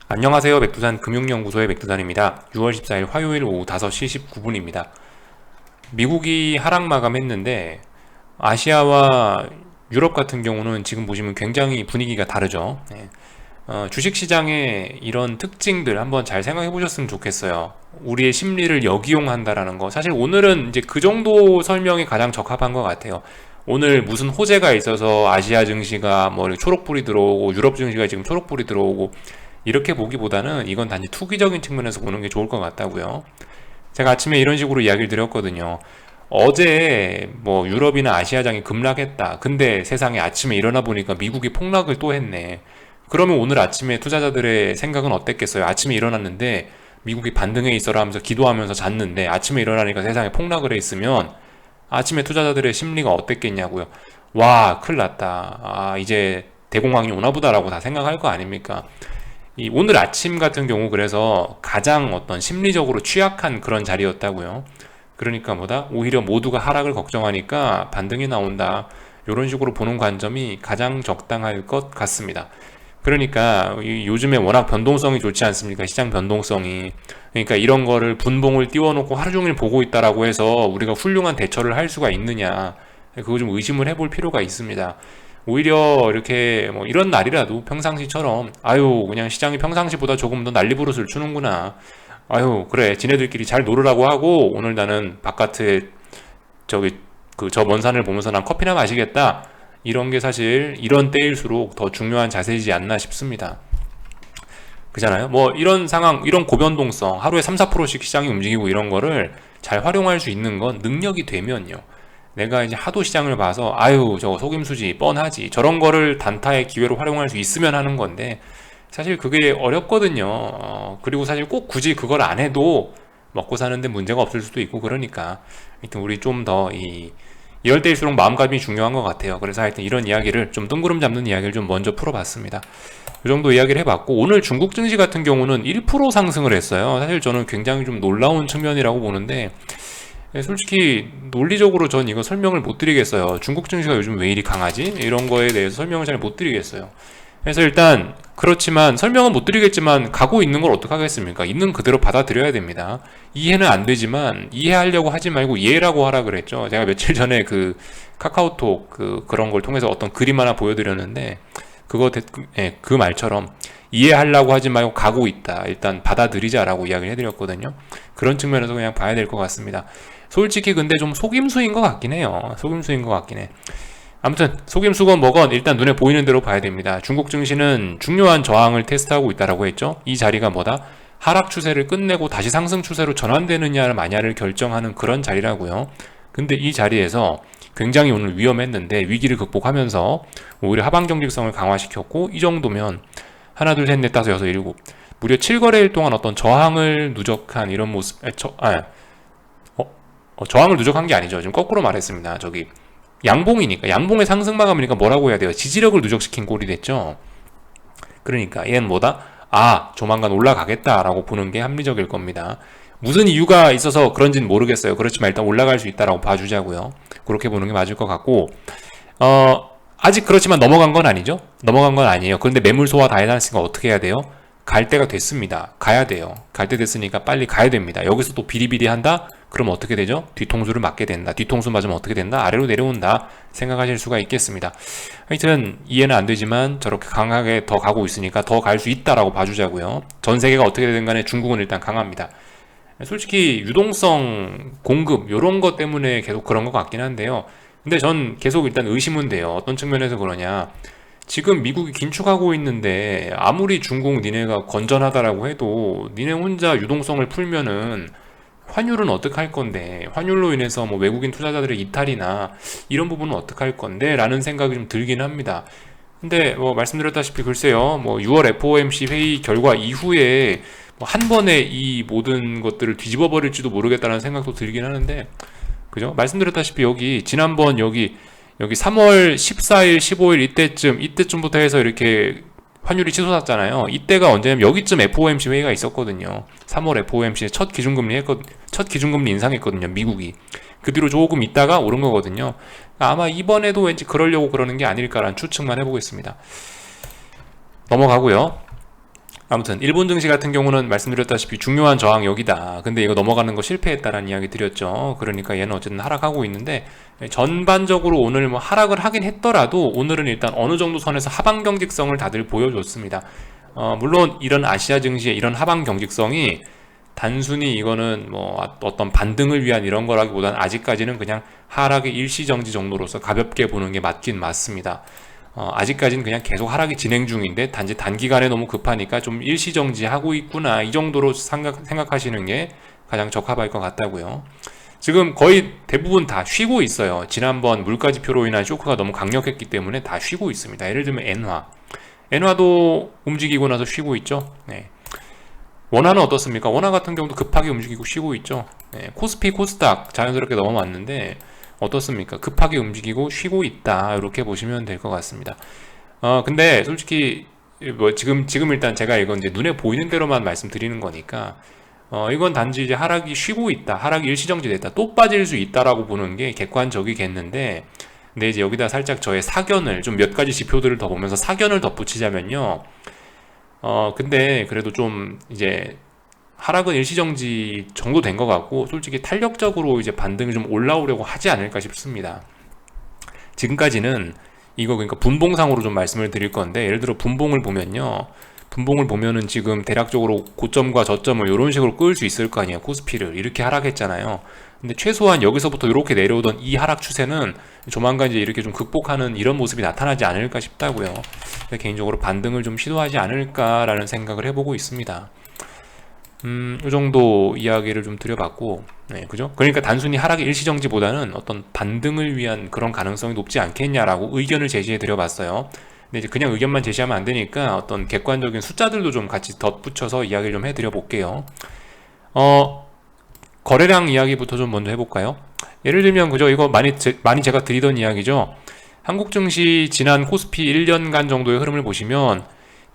안녕하세요. 백두산 금융연구소의 백두산입니다. 6월 14일 화요일 오후 5시 19분입니다. 미국이 하락 마감했는데 아시아와 유럽 같은 경우는 지금 보시면 굉장히 분위기가 다르죠. 네. 주식시장의 이런 특징들 한번 잘 생각해 보셨으면 좋겠어요. 우리의 심리를 역이용한다라는 거. 사실 오늘은 이제 그 정도 설명이 가장 적합한 것 같아요. 오늘 무슨 호재가 있어서 아시아 증시가 뭐 이렇게 초록불이 들어오고 유럽 증시가 지금 초록불이 들어오고 이렇게 보기보다는 이건 단지 투기적인 측면에서 보는 게 좋을 것 같다고요. 제가 아침에 이런 식으로 이야기를 드렸거든요. 어제 뭐 유럽이나 아시아장이 급락했다. 근데 세상에 아침에 일어나 보니까 미국이 폭락을 또 했네. 그러면 오늘 아침에 투자자들의 생각은 어땠겠어요? 아침에 일어났는데 미국이 반등해 있어라 하면서 기도하면서 잤는데 아침에 일어나니까 세상에 폭락을 해 있으면 아침에 투자자들의 심리가 어땠겠냐고요. 와, 큰일 났다. 이제 대공황이 오나 보다라고 다 생각할 거 아닙니까? 이 오늘 아침 같은 경우 그래서 가장 어떤 심리적으로 취약한 그런 자리였다고요. 그러니까 뭐다? 오히려 모두가 하락을 걱정하니까 반등이 나온다. 이런 식으로 보는 관점이 가장 적당할 것 같습니다. 그러니까 요즘에 워낙 변동성이 좋지 않습니까? 시장 변동성이. 그러니까 이런 거를 분봉을 띄워놓고 하루 종일 보고 있다라고 해서 우리가 훌륭한 대처를 할 수가 있느냐? 그거 좀 의심을 해볼 필요가 있습니다. 오히려 이렇게 뭐 이런 날이라도 평상시처럼 아유 그냥 시장이 평상시보다 조금 더 난리부릇을 추는구나. 아유 그래 지네들끼리 잘 놀으라고 하고 오늘 나는 바깥에 저기 그 저 먼 산을 보면서 난 커피나 마시겠다. 이런 게 사실 이런 때일수록 더 중요한 자세이지 않나 싶습니다. 그잖아요. 뭐 이런 상황, 이런 고변동성, 하루에 3, 4%씩 시장이 움직이고 이런 거를 잘 활용할 수 있는 건 능력이 되면요. 내가 이제 하도 시장을 봐서 아유 저거 속임수지 뻔하지 저런 거를 단타의 기회로 활용할 수 있으면 하는 건데 사실 그게 어렵거든요. 그리고 사실 꼭 굳이 그걸 안 해도 먹고 사는데 문제가 없을 수도 있고 그러니까 하여튼 우리 좀 더 이럴 때일수록 마음가짐이 중요한 것 같아요. 그래서 하여튼 이런 이야기를 좀 뜬구름 잡는 이야기를 좀 먼저 풀어봤습니다. 이 정도 이야기를 해봤고 오늘 중국 증시 같은 경우는 1% 상승을 했어요. 사실 저는 굉장히 좀 놀라운 측면이라고 보는데 솔직히 논리적으로 전 이거 설명을 못 드리겠어요. 중국 증시가 요즘 왜 이리 강하지? 이런 거에 대해서 설명을 잘 못 드리겠어요. 그래서 일단 그렇지만 설명은 못 드리겠지만 가고 있는 걸 어떡하겠습니까? 있는 그대로 받아들여야 됩니다. 이해는 안 되지만 이해하려고 하지 말고 이해라고 하라 그랬죠. 제가 며칠 전에 그 카카오톡 그런 걸 통해서 어떤 그림 하나 보여드렸는데 그 말처럼 이해하려고 하지 말고 가고 있다. 일단 받아들이자라고 이야기를 해드렸거든요. 그런 측면에서 그냥 봐야 될 것 같습니다. 솔직히 근데 좀 속임수인 것 같긴 해요. 속임수인 것 같긴 해. 아무튼 속임수건 뭐건 일단 눈에 보이는 대로 봐야 됩니다. 중국 증시는 중요한 저항을 테스트하고 있다라고 했죠. 이 자리가 뭐다? 하락 추세를 끝내고 다시 상승 추세로 전환되느냐 마냐를 결정하는 그런 자리라고요. 근데 이 자리에서 굉장히 오늘 위험했는데 위기를 극복하면서 오히려 하방 정직성을 강화시켰고 이 정도면 하나 둘 셋 넷 다섯 여섯 일곱 무려 7거래일 동안 어떤 저항을 누적한 이런 모습 저항을 누적한 게 아니죠. 지금 거꾸로 말했습니다. 저기 양봉이니까 양봉의 상승 마감이니까 뭐라고 해야 돼요? 지지력을 누적시킨 꼴이 됐죠. 그러니까 얘는 뭐다? 조만간 올라가겠다라고 보는 게 합리적일 겁니다. 무슨 이유가 있어서 그런지는 모르겠어요. 그렇지만 일단 올라갈 수 있다라고 봐주자고요. 그렇게 보는 게 맞을 것 같고 아직 그렇지만 넘어간 건 아니죠. 넘어간 건 아니에요. 그런데 매물 소화 다 해놨으니까 어떻게 해야 돼요? 갈 때가 됐습니다. 가야 돼요. 갈 때 됐으니까 빨리 가야 됩니다. 여기서 또 비리비리 한다? 그럼 어떻게 되죠? 뒤통수를 맞게 된다. 뒤통수 맞으면 어떻게 된다? 아래로 내려온다. 생각하실 수가 있겠습니다. 하여튼 이해는 안 되지만 저렇게 강하게 더 가고 있으니까 더 갈 수 있다라고 봐주자고요. 전 세계가 어떻게 되든 간에 중국은 일단 강합니다. 솔직히 유동성 공급 이런 것 때문에 계속 그런 것 같긴 한데요. 근데 전 계속 일단 의심은 돼요. 어떤 측면에서 그러냐. 지금 미국이 긴축하고 있는데 아무리 중국 니네가 건전하다라고 해도 니네 혼자 유동성을 풀면은 환율은 어떻게 할 건데 환율로 인해서 뭐 외국인 투자자들의 이탈이나 이런 부분은 어떻게 할 건데 라는 생각이 좀 들긴 합니다. 근데 뭐 말씀드렸다시피 글쎄요 뭐 6월 FOMC 회의 결과 이후에 뭐한 번에 이 모든 것들을 뒤집어 버릴지도 모르겠다는 생각도 들긴 하는데 그죠? 말씀드렸다시피 여기 지난번 여기 3월 14일, 15일 이때쯤부터 해서 이렇게 환율이 치솟았잖아요. 이때가 언제냐면 여기쯤 FOMC 회의가 있었거든요. 3월 FOMC 첫 기준금리 인상했거든요. 미국이. 그 뒤로 조금 있다가 오른 거거든요. 아마 이번에도 왠지 그러려고 그러는 게 아닐까라는 추측만 해보겠습니다. 넘어가고요. 아무튼 일본 증시 같은 경우는 말씀드렸다시피 중요한 저항 여기다. 근데 이거 넘어가는 거 실패했다라는 이야기 드렸죠. 그러니까 얘는 어쨌든 하락하고 있는데 전반적으로 오늘 뭐 하락을 하긴 했더라도 오늘은 일단 어느 정도 선에서 하방 경직성을 다들 보여줬습니다. 물론 이런 아시아 증시의 이런 하방 경직성이 단순히 이거는 뭐 어떤 반등을 위한 이런 거라기보다는 아직까지는 그냥 하락의 일시정지 정도로서 가볍게 보는 게 맞긴 맞습니다. 아직까지는 그냥 계속 하락이 진행 중인데 단지 단기간에 너무 급하니까 좀 일시정지하고 있구나, 이 정도로 생각하시는 게 가장 적합할 것 같다고요. 지금 거의 대부분 다 쉬고 있어요. 지난번 물가지표로 인한 쇼크가 너무 강력했기 때문에 다 쉬고 있습니다. 예를 들면 엔화도 움직이고 나서 쉬고 있죠. 네. 원화는 어떻습니까? 원화 같은 경우도 급하게 움직이고 쉬고 있죠. 네. 코스피, 코스닥 자연스럽게 넘어왔는데 어떻습니까? 급하게 움직이고 쉬고 있다, 이렇게 보시면 될 것 같습니다. 근데 솔직히 뭐 지금 일단 제가 이건 이제 눈에 보이는 대로만 말씀드리는 거니까 이건 단지 이제 하락이 쉬고 있다, 하락이 일시정지됐다, 또 빠질 수 있다라고 보는 게 객관적이겠는데, 근데 이제 여기다 살짝 저의 사견을 좀 몇 가지 지표들을 더 보면서 사견을 덧붙이자면요. 근데 그래도 좀 이제 하락은 일시정지 정도 된 것 같고, 솔직히 탄력적으로 이제 반등이 좀 올라오려고 하지 않을까 싶습니다. 지금까지는 이거 그러니까 분봉상으로 좀 말씀을 드릴 건데, 예를 들어 분봉을 보면은 지금 대략적으로 고점과 저점을 이런 식으로 끌 수 있을 거 아니에요. 코스피를 이렇게 하락했잖아요. 근데 최소한 여기서부터 이렇게 내려오던 이 하락 추세는 조만간 이제 이렇게 좀 극복하는 이런 모습이 나타나지 않을까 싶다고요. 개인적으로 반등을 좀 시도하지 않을까라는 생각을 해보고 있습니다. 이 정도 이야기를 좀 드려봤고, 네, 그죠? 그러니까 단순히 하락의 일시정지보다는 어떤 반등을 위한 그런 가능성이 높지 않겠냐라고 의견을 제시해 드려봤어요. 근데 이제 그냥 의견만 제시하면 안 되니까 어떤 객관적인 숫자들도 좀 같이 덧붙여서 이야기를 좀 해드려 볼게요. 거래량 이야기부터 좀 먼저 해볼까요? 예를 들면 그죠? 이거 많이 제가 드리던 이야기죠. 한국 증시 지난 코스피 1년간 정도의 흐름을 보시면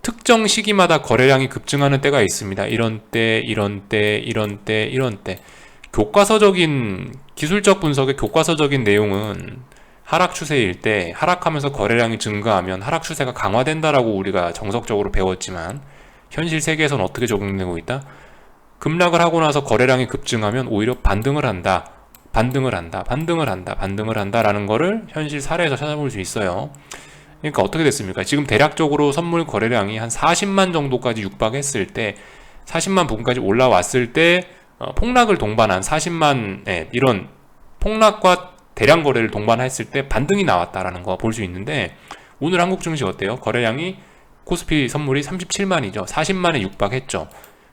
특정 시기마다 거래량이 급증하는 때가 있습니다. 이런 때, 이런 때, 이런 때, 이런 때. 교과서적인 기술적 분석의 교과서적인 내용은 하락 추세일 때 하락하면서 거래량이 증가하면 하락 추세가 강화된다라고 우리가 정석적으로 배웠지만, 현실 세계에서는 어떻게 적용되고 있다? 급락을 하고 나서 거래량이 급증하면 오히려 반등을 한다, 반등을 한다, 반등을 한다, 반등을 한다라는 거를 현실 사례에서 찾아볼 수 있어요. 그러니까 어떻게 됐습니까? 지금 대략적으로 선물 거래량이 한 40만 정도까지 육박했을 때, 40만 부근까지 올라왔을 때 폭락을 동반한 40만 이런 폭락과 대량 거래를 동반했을 때 반등이 나왔다라는 거 볼 수 있는데, 오늘 한국 증시 어때요? 거래량이 코스피 선물이 37만이죠. 40만에 육박했죠.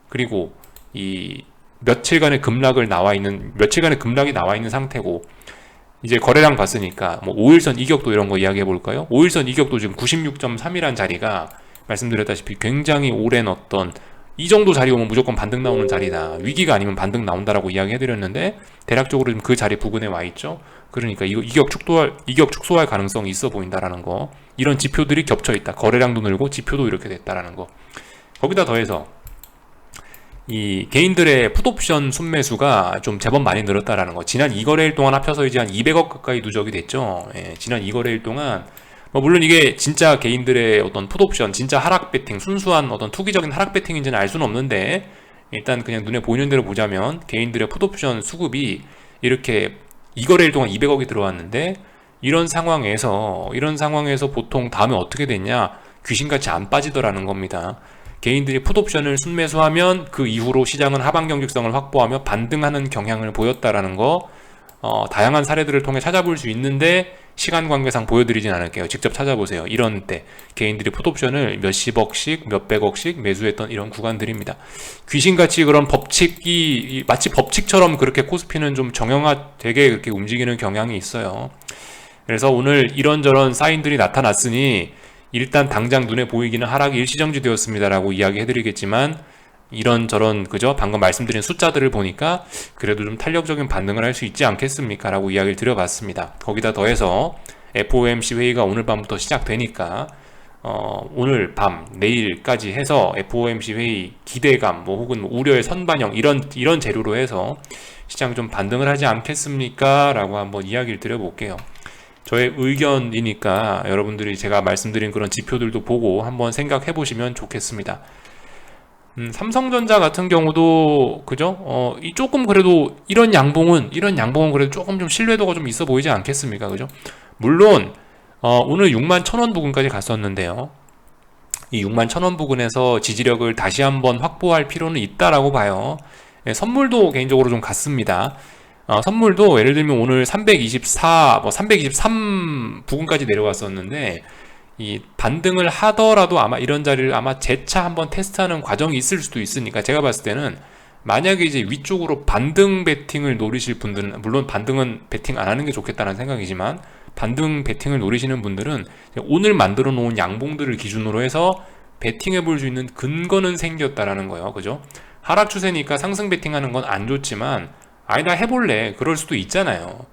그리고 이 며칠간의 급락이 나와 있는 상태고, 이제 거래량 봤으니까 뭐 5일선 이격도 이런 거 이야기해 볼까요? 5일선 이격도 지금 96.3이란 자리가 말씀드렸다시피 굉장히 오랜 어떤, 이 정도 자리 오면 무조건 반등 나오는 자리다, 위기가 아니면 반등 나온다라고 이야기해 드렸는데, 대략적으로 지금 그 자리 부근에 와 있죠. 그러니까 이거 이격 축소할 가능성이 있어 보인다라는 거, 이런 지표들이 겹쳐 있다. 거래량도 늘고 지표도 이렇게 됐다라는 거. 거기다 더해서 이 개인들의 풋옵션 순매수가 좀 제법 많이 늘었다라는 거. 지난 2거래일 동안 합쳐서 이제 한 200억 가까이 누적이 됐죠. 지난 2거래일 동안 뭐 물론 이게 진짜 개인들의 어떤 풋옵션, 진짜 하락 배팅, 순수한 어떤 투기적인 하락 배팅인지는 알 수는 없는데, 일단 그냥 눈에 보이는 대로 보자면 개인들의 풋옵션 수급이 이렇게 2거래일 동안 200억이 들어왔는데, 이런 상황에서 보통 다음에 어떻게 됐냐? 귀신같이 안 빠지더라는 겁니다. 개인들이 풋옵션을 순매수하면 그 이후로 시장은 하방 경직성을 확보하며 반등하는 경향을 보였다라는 거, 다양한 사례들을 통해 찾아볼 수 있는데 시간 관계상 보여드리진 않을게요. 직접 찾아보세요. 이런 때 개인들이 풋옵션을 몇십억씩 몇백억씩 매수했던 이런 구간들입니다. 귀신같이 그런 법칙이 마치 법칙처럼 그렇게 코스피는 좀 정형화되게 그렇게 움직이는 경향이 있어요. 그래서 오늘 이런저런 사인들이 나타났으니 일단 당장 눈에 보이기는 하락이 일시정지 되었습니다라고 이야기해드리겠지만, 이런저런 그죠? 방금 말씀드린 숫자들을 보니까 그래도 좀 탄력적인 반등을 할 수 있지 않겠습니까? 라고 이야기를 드려봤습니다. 거기다 더해서 FOMC 회의가 오늘 밤부터 시작되니까 오늘 밤 내일까지 해서 FOMC 회의 기대감 뭐 혹은 우려의 선반영 이런 재료로 해서 시장 좀 반등을 하지 않겠습니까? 라고 한번 이야기를 드려볼게요. 저의 의견이니까 여러분들이 제가 말씀드린 그런 지표들도 보고 한번 생각해 보시면 좋겠습니다. 삼성전자 같은 경우도 그죠? 이 조금 그래도 이런 양봉은 그래도 조금 좀 신뢰도가 좀 있어 보이지 않겠습니까? 그죠? 물론 오늘 6만 1,000원 부근까지 갔었는데요. 이 6만 1,000원 부근에서 지지력을 다시 한번 확보할 필요는 있다라고 봐요. 예, 선물도 개인적으로 좀 같습니다. 선물도 예를 들면 오늘 324, 323 부근까지 내려왔었는데 이 반등을 하더라도 아마 이런 자리를 아마 재차 한번 테스트하는 과정이 있을 수도 있으니까 제가 봤을 때는 만약에 이제 위쪽으로 반등 베팅을 노리실 분들은 물론 반등은 베팅 안 하는 게 좋겠다는 생각이지만 반등 베팅을 노리시는 분들은 오늘 만들어 놓은 양봉들을 기준으로 해서 베팅해 볼 수 있는 근거는 생겼다라는 거예요. 그죠? 하락 추세니까 상승 베팅하는 건 안 좋지만 아니다 해볼래 그럴 수도 있잖아요.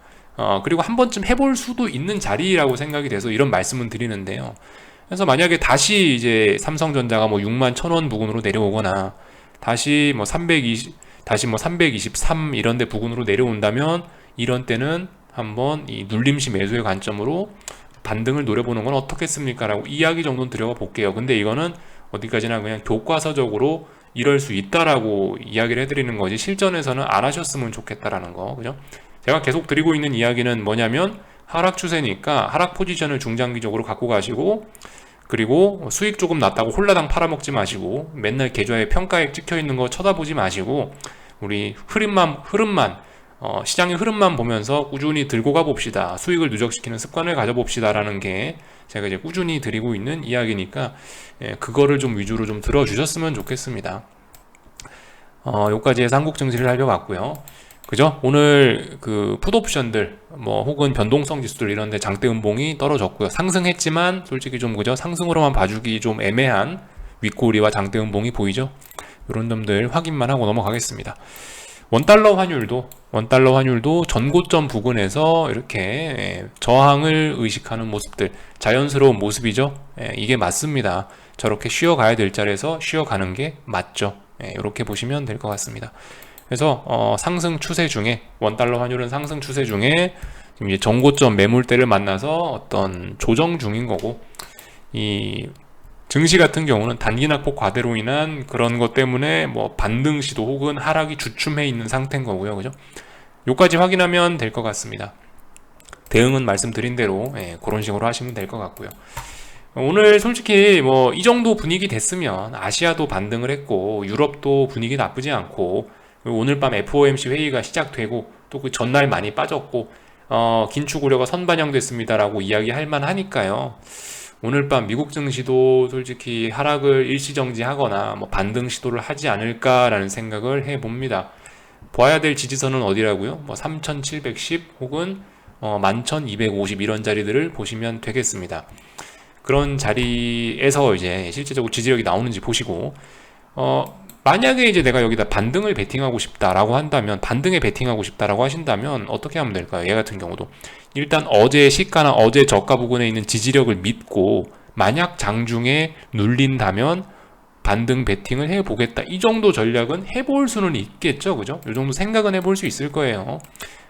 그리고 한 번쯤 해볼 수도 있는 자리라고 생각이 돼서 이런 말씀을 드리는데요. 그래서 만약에 다시 이제 삼성전자가 뭐 6만 1,000원 부근으로 내려오거나 다시 뭐 323 이런 데 부근으로 내려온다면 이런 때는 한번 이 눌림시 매수의 관점으로 반등을 노려보는 건 어떻겠습니까? 라고 이야기 정도는 드려가 볼게요. 근데 이거는 어디까지나 그냥 교과서적으로 이럴 수 있다라고 이야기를 해드리는 거지 실전에서는 안 하셨으면 좋겠다라는 거. 그죠? 제가 계속 드리고 있는 이야기는 뭐냐면 하락 추세니까 하락 포지션을 중장기적으로 갖고 가시고 그리고 수익 조금 났다고 홀라당 팔아먹지 마시고 맨날 계좌에 평가액 찍혀 있는 거 쳐다보지 마시고 우리 흐름만 시장의 흐름만 보면서 꾸준히 들고 가봅시다. 수익을 누적시키는 습관을 가져봅시다라는 게 제가 이제 꾸준히 드리고 있는 이야기니까 그거를 좀 위주로 좀 들어주셨으면 좋겠습니다. 여기까지 해서 한국 증시를 살펴봤고요. 그죠? 오늘 그 풋옵션들 뭐 혹은 변동성 지수들 이런데 장대 음봉이 떨어졌고요. 상승했지만 솔직히 좀 그죠? 상승으로만 봐주기 좀 애매한 윗꼬리와 장대 음봉이 보이죠? 이런 점들 확인만 하고 넘어가겠습니다. 원달러 환율도 전고점 부근에서 이렇게 저항을 의식하는 모습들 자연스러운 모습이죠. 이게 맞습니다. 저렇게 쉬어가야 될 자리에서 쉬어가는 게 맞죠. 이렇게 보시면 될 것 같습니다. 그래서 상승 추세 중에 원달러 환율은 상승 추세 중에 지금 이제 전고점 매물대를 만나서 어떤 조정 중인 거고 이 증시 같은 경우는 단기 낙폭 과대로 인한 그런 것 때문에 뭐 반등 시도 혹은 하락이 주춤해 있는 상태인 거고요. 그죠? 요까지 확인하면 될 것 같습니다. 대응은 말씀드린 대로 그런 식으로 하시면 될 것 같고요. 오늘 솔직히 뭐 이 정도 분위기 됐으면 아시아도 반등을 했고 유럽도 분위기 나쁘지 않고 오늘 밤 FOMC 회의가 시작되고 또 그 전날 많이 빠졌고 긴축 우려가 선반영됐습니다라고 이야기할 만하니까요. 오늘 밤 미국 증시도 솔직히 하락을 일시정지하거나 뭐 반등 시도를 하지 않을까라는 생각을 해봅니다. 봐야 될 지지선은 어디라고요? 뭐 3710 혹은 11250 이런 자리들을 보시면 되겠습니다. 그런 자리에서 이제 실제적으로 지지력이 나오는지 보시고 만약에 이제 내가 여기다 반등을 베팅하고 싶다라고 한다면 반등에 베팅하고 싶다라고 하신다면 어떻게 하면 될까요? 얘 같은 경우도 일단 어제 시가나 어제 저가 부근에 있는 지지력을 믿고 만약 장중에 눌린다면 반등 베팅을 해보겠다 이 정도 전략은 해볼 수는 있겠죠. 그죠? 이 정도 생각은 해볼 수 있을 거예요.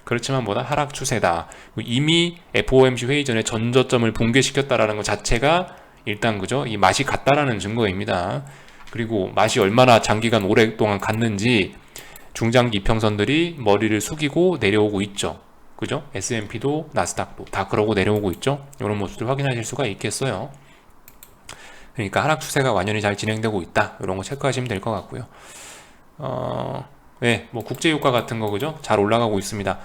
그렇지만 뭐다 하락 추세다. 이미 FOMC 회의 전에 전저점을 붕괴시켰다라는 것 자체가 일단 그죠? 이 맛이 갔다라는 증거입니다. 그리고 맛이 얼마나 장기간 오랫동안 갔는지 중장기 이평선들이 머리를 숙이고 내려오고 있죠. 그죠? S&P도 나스닥도 다 그러고 내려오고 있죠. 이런 모습들 확인하실 수가 있겠어요. 그러니까 하락 추세가 완연히 잘 진행되고 있다. 이런 거 체크하시면 될 것 같고요. 네, 뭐 국제유가 같은 거 그죠? 잘 올라가고 있습니다.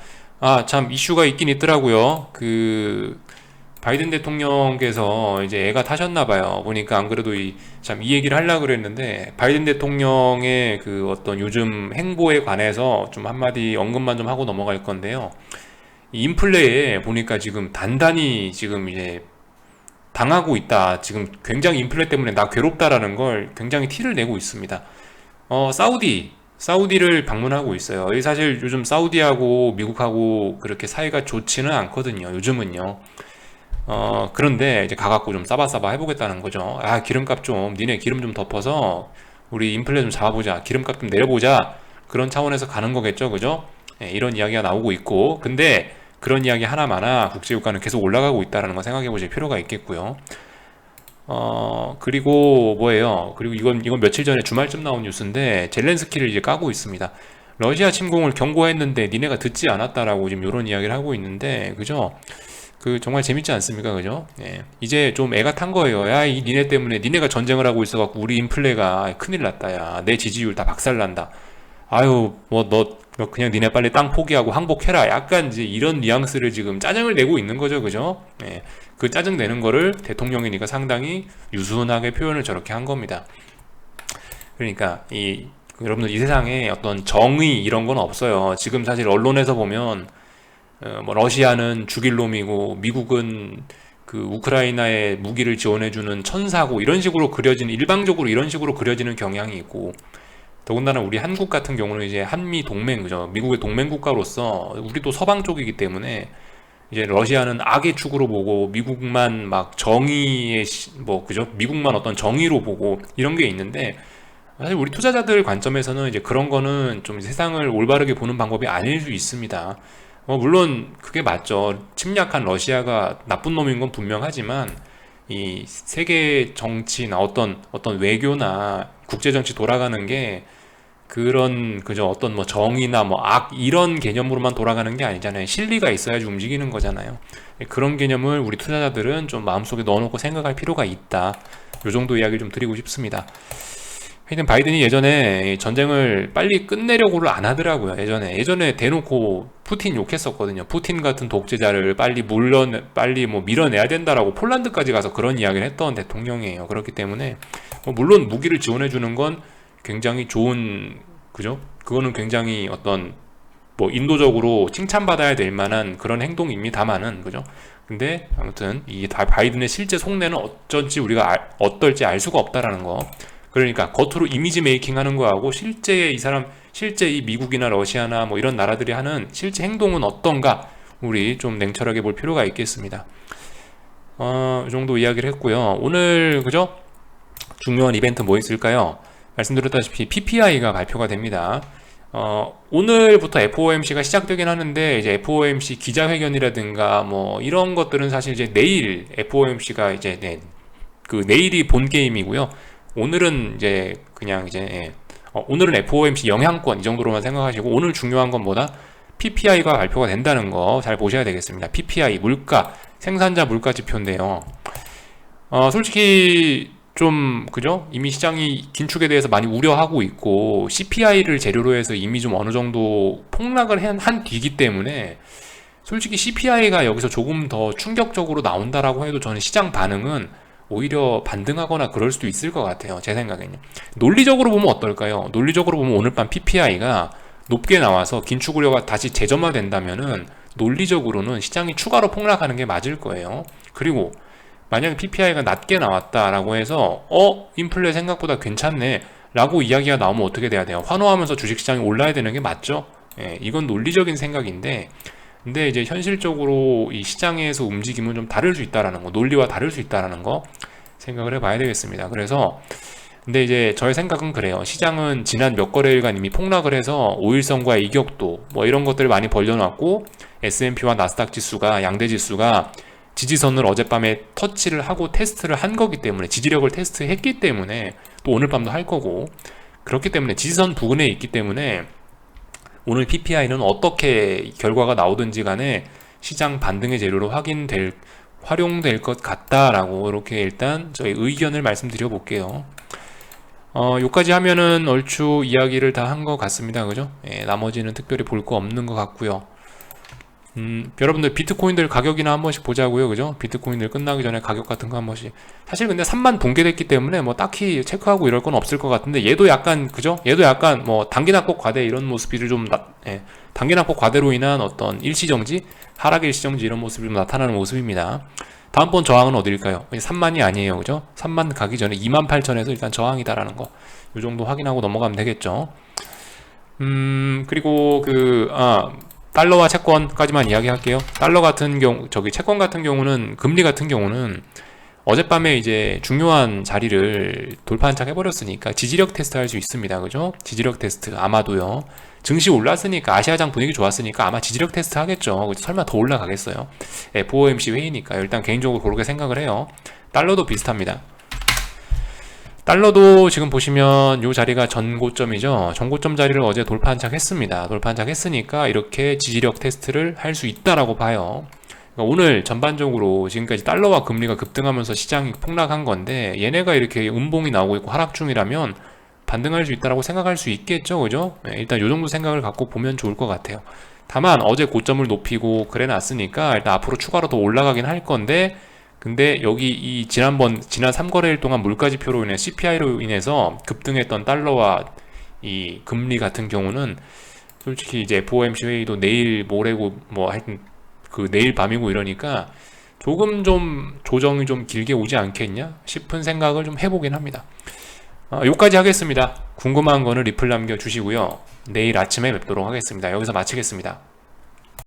참 이슈가 있긴 있더라고요. 그 바이든 대통령께서 이제 애가 타셨나 봐요. 보니까 안 그래도 이 얘기를 하려고 그랬는데 바이든 대통령의 그 어떤 요즘 행보에 관해서 좀 한마디 언급만 좀 하고 넘어갈 건데요. 이 인플레에 보니까 지금 단단히 지금 이제 당하고 있다. 지금 굉장히 인플레 때문에 나 괴롭다라는 걸 굉장히 티를 내고 있습니다. 사우디를 방문하고 있어요. 사실 요즘 사우디하고 미국하고 그렇게 사이가 좋지는 않거든요. 요즘은요. 그런데 이제 가갖고 좀 싸바싸바 해보겠다는 거죠. 기름값 좀, 니네 기름 좀 덮어서 우리 인플레 좀 잡아보자. 기름값 좀 내려보자. 그런 차원에서 가는 거겠죠. 그죠? 이런 이야기가 나오고 있고. 근데 그런 이야기 하나마나 국제유가는 계속 올라가고 있다는 거 생각해 보실 필요가 있겠고요. 그리고 뭐예요? 그리고 이건 며칠 전에 주말쯤 나온 뉴스인데 젤렌스키를 이제 까고 있습니다. 러시아 침공을 경고했는데 니네가 듣지 않았다라고 지금 이런 이야기를 하고 있는데, 그죠? 그 정말 재밌지 않습니까? 그죠? 예. 이제 좀 애가 탄 거예요. 야, 이 니네 때문에 니네가 전쟁을 하고 있어갖고 우리 인플레가 큰일 났다. 야, 내 지지율 다 박살난다. 아유, 뭐 너 그냥 니네 빨리 땅 포기하고 항복해라. 약간 이제 이런 뉘앙스를 지금 짜증을 내고 있는 거죠. 그죠? 예. 그 짜증 내는 거를 대통령이니까 상당히 유순하게 표현을 저렇게 한 겁니다. 그러니까 여러분들 이 세상에 어떤 정의 이런 건 없어요. 지금 사실 언론에서 보면 뭐 러시아는 죽일 놈이고 미국은 그 우크라이나에 무기를 지원해주는 천사고 이런 식으로 그려지는, 일방적으로 이런 식으로 그려지는 경향이 있고, 더군다나 우리 한국 같은 경우는 이제 한미 동맹, 그죠? 미국의 동맹 국가로서 우리도 서방 쪽이기 때문에 이제 러시아는 악의 축으로 보고 미국만 막 정의의 뭐 그죠? 미국만 어떤 정의로 보고 이런 게 있는데, 사실 우리 투자자들 관점에서는 이제 그런 거는 좀 세상을 올바르게 보는 방법이 아닐 수 있습니다. 물론 그게 맞죠. 침략한 러시아가 나쁜 놈인 건 분명하지만 이 세계 정치나 어떤 외교나 국제 정치 돌아가는 게 그런 그저 어떤 뭐 정의나 뭐 악 이런 개념으로만 돌아가는 게 아니잖아요. 실리가 있어야지 움직이는 거잖아요. 그런 개념을 우리 투자자들은 좀 마음속에 넣어놓고 생각할 필요가 있다. 요 정도 이야기를 좀 드리고 싶습니다. 하여튼 바이든이 예전에 전쟁을 빨리 끝내려고를 안 하더라고요. 예전에 대놓고 푸틴 욕했었거든요. 푸틴 같은 독재자를 빨리 뭐 밀어내야 된다라고 폴란드까지 가서 그런 이야기를 했던 대통령이에요. 그렇기 때문에 물론 무기를 지원해 주는 건 굉장히 좋은, 그죠? 그거는 굉장히 어떤 뭐 인도적으로 칭찬받아야 될 만한 그런 행동입니다만은, 그죠? 근데 아무튼 이 바이든의 실제 속내는 어떨지 알 수가 없다라는 거. 그러니까 겉으로 이미지 메이킹 하는 거하고 실제 이 미국이나 러시아나 뭐 이런 나라들이 하는 실제 행동은 어떤가, 우리 좀 냉철하게 볼 필요가 있겠습니다. 이 정도 이야기를 했고요. 오늘 그죠? 중요한 이벤트 뭐 있을까요? 말씀드렸다시피 PPI가 발표가 됩니다. 오늘부터 FOMC가 시작되긴 하는데, 이제 FOMC 기자회견이라든가 뭐 이런 것들은 사실 이제 내일 FOMC가 이제 그 내일이 본 게임이고요. 오늘은 이제 그냥 이제 오늘은 FOMC 영향권 이 정도로만 생각하시고, 오늘 중요한 건 뭐다? PPI가 발표가 된다는 거 잘 보셔야 되겠습니다. PPI 물가, 생산자 물가 지표인데요. 솔직히 좀 그죠? 이미 시장이 긴축에 대해서 많이 우려하고 있고, CPI를 재료로 해서 이미 좀 어느 정도 폭락을 한 뒤기 때문에 솔직히 CPI가 여기서 조금 더 충격적으로 나온다라고 해도 저는 시장 반응은 오히려 반등하거나 그럴 수도 있을 것 같아요. 제 생각에는. 논리적으로 보면 어떨까요? 논리적으로 보면 오늘 밤 PPI가 높게 나와서 긴축 우려가 다시 재점화된다면은 논리적으로는 시장이 추가로 폭락하는 게 맞을 거예요. 그리고 만약에 PPI가 낮게 나왔다라고 해서 인플레 생각보다 괜찮네 라고 이야기가 나오면 어떻게 돼야 돼요? 환호하면서 주식시장이 올라야 되는 게 맞죠? 예, 이건 논리적인 생각인데, 근데 이제 현실적으로 이 시장에서 움직임은 좀 다를 수 있다라는 거, 논리와 다를 수 있다라는 거 생각을 해봐야 되겠습니다. 그래서 근데 이제 저의 생각은 그래요. 시장은 지난 몇 거래일간 이미 폭락을 해서 5일선과 이격도 뭐 이런 것들을 많이 벌려놨고, S&P와 나스닥 지수가, 양대 지수가 지지선을 어젯밤에 터치를 하고 테스트를 한 거기 때문에, 지지력을 테스트했기 때문에, 또 오늘 밤도 할 거고, 그렇기 때문에 지지선 부근에 있기 때문에 오늘 PPI는 어떻게 결과가 나오든지 간에 시장 반등의 재료로 활용될 것 같다라고 이렇게 일단 저희 의견을 말씀드려 볼게요. 요까지 하면은 얼추 이야기를 다 한 것 같습니다. 그죠? 예, 나머지는 특별히 볼 거 없는 것 같고요. 여러분들 비트코인들 가격이나 한 번씩 보자고요. 그죠? 비트코인들 끝나기 전에 가격 같은 거 한 번씩. 사실 근데 3만 붕괴됐기 때문에 뭐 딱히 체크하고 이럴 건 없을 것 같은데, 얘도 약간 그죠? 얘도 약간 뭐 단기 낙폭 과대 이런 모습이 좀 단기 낙폭 과대로 인한 어떤 일시정지, 하락 일시정지 이런 모습이 좀 나타나는 모습입니다. 다음번 저항은 어딜까요? 3만이 아니에요. 그죠? 3만 가기 전에 28,000에서 일단 저항이다라는 거. 요 정도 확인하고 넘어가면 되겠죠. 그리고 달러와 채권까지만 이야기할게요. 달러 같은 경우, 채권 같은 경우는, 금리 같은 경우는 어젯밤에 이제 중요한 자리를 돌파한착 해버렸으니까 지지력 테스트 할 수 있습니다. 그죠? 지지력 테스트 아마도요. 증시 올랐으니까, 아시아장 분위기 좋았으니까 아마 지지력 테스트 하겠죠. 설마 더 올라가겠어요? FOMC 회의니까 일단 개인적으로 그렇게 생각을 해요. 달러도 비슷합니다. 달러도 지금 보시면 이 자리가 전고점이죠. 전고점 자리를 어제 돌파한착했습니다. 돌파한착했으니까 이렇게 지지력 테스트를 할 수 있다라고 봐요. 그러니까 오늘 전반적으로 지금까지 달러와 금리가 급등하면서 시장이 폭락한 건데, 얘네가 이렇게 음봉이 나오고 있고 하락 중이라면 반등할 수 있다라고 생각할 수 있겠죠, 그죠? 일단 이 정도 생각을 갖고 보면 좋을 것 같아요. 다만 어제 고점을 높이고 그래 놨으니까 일단 앞으로 추가로 더 올라가긴 할 건데, 근데 여기 이 지난 3거래일 동안 물가지표로 인해 CPI로 인해서 급등했던 달러와 이 금리 같은 경우는 솔직히 이제 FOMC 회의도 내일 모레고 뭐 하여튼 그 내일 밤이고 이러니까 조금 좀 조정이 좀 길게 오지 않겠냐 싶은 생각을 좀 해보긴 합니다. 여기까지 하겠습니다. 궁금한 거는 리플 남겨주시고요. 내일 아침에 뵙도록 하겠습니다. 여기서 마치겠습니다.